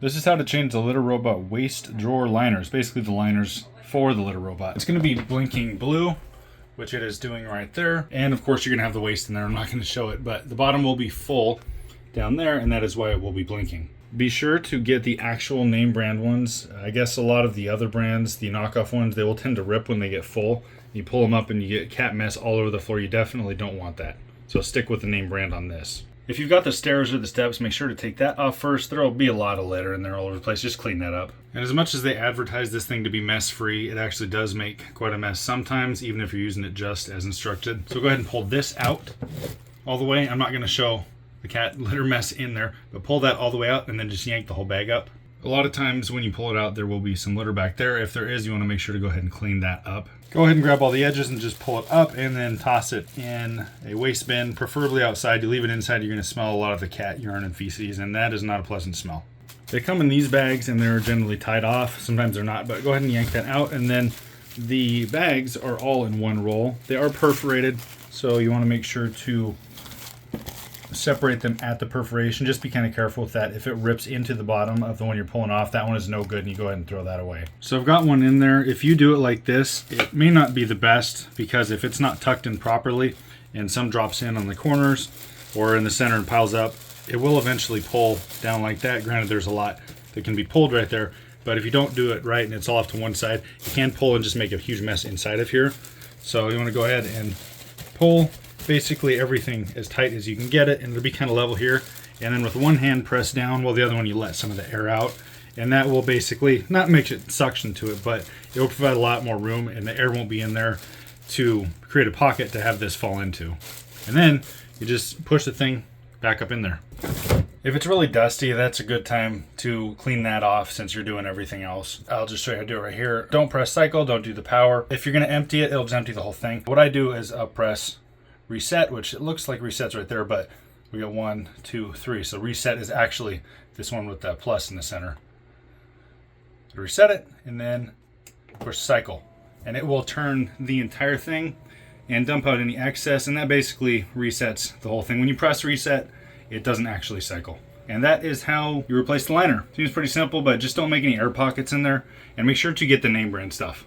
This is how to change the litter robot waste drawer liners, basically the liners for the litter robot. It's going to be blinking blue, which it is doing right there. And of course you're going to have the waste in there. I'm not going to show it, but the bottom will be full down there, and that is why it will be blinking. Be sure to get the actual name brand ones. I guess a lot of the other brands, the knockoff ones, they will tend to rip when they get full. You pull them up and you get cat mess all over the floor. You definitely don't want that. So stick with the name brand on this. If you've got the stairs or the steps, make sure to take that off first. There will be a lot of litter in there all over the place. Just clean that up. And as much as they advertise this thing to be mess-free, it actually does make quite a mess sometimes, even if you're using it just as instructed. So go ahead and pull this out all the way. I'm not going to show the cat litter mess in there, but pull that all the way out and then just yank the whole bag up. A lot of times when you pull it out, there will be some litter back there. If there is, you want to make sure to go ahead and clean that up. Go ahead and grab all the edges and just pull it up and then toss it in a waste bin, preferably outside. You leave it inside, you're going to smell a lot of the cat urine and feces, and that is not a pleasant smell. They come in these bags and they're generally tied off. Sometimes they're not, but go ahead and yank that out. And then the bags are all in one roll. They are perforated, so you want to make sure to separate them at the perforation. Just be kind of careful with that. If it rips into the bottom of the one you're pulling off, that one is no good, and you go ahead and throw that away. So I've got one in there. If you do it like this, it may not be the best, because if it's not tucked in properly and some drops in on the corners or in the center and piles up, it will eventually pull down like that. Granted, there's a lot that can be pulled right there, but if you don't do it right and it's all off to one side, you can pull and just make a huge mess inside of here. So you want to go ahead and pull basically everything as tight as you can get it, and it'll be kind of level here. And then with one hand press down, while the other one you let some of the air out, and that will basically not make it suction to it, but it will provide a lot more room, and the air won't be in there to create a pocket to have this fall into. And then you just push the thing back up in there. If it's really dusty, that's a good time to clean that off since you're doing everything else. I'll just show you how to do it right here. Don't press cycle, don't do the power. If you're going to empty it, it'll just empty the whole thing. What I do is press reset, which it looks like resets right there, but we got 1, 2, 3. So reset is actually this one with that plus in the center. Reset it and then push cycle, and it will turn the entire thing and dump out any excess, and that basically resets the whole thing. When you press reset, it doesn't actually cycle. And that is how you replace the liner. Seems pretty simple, but just don't make any air pockets in there, and make sure to get the name brand stuff.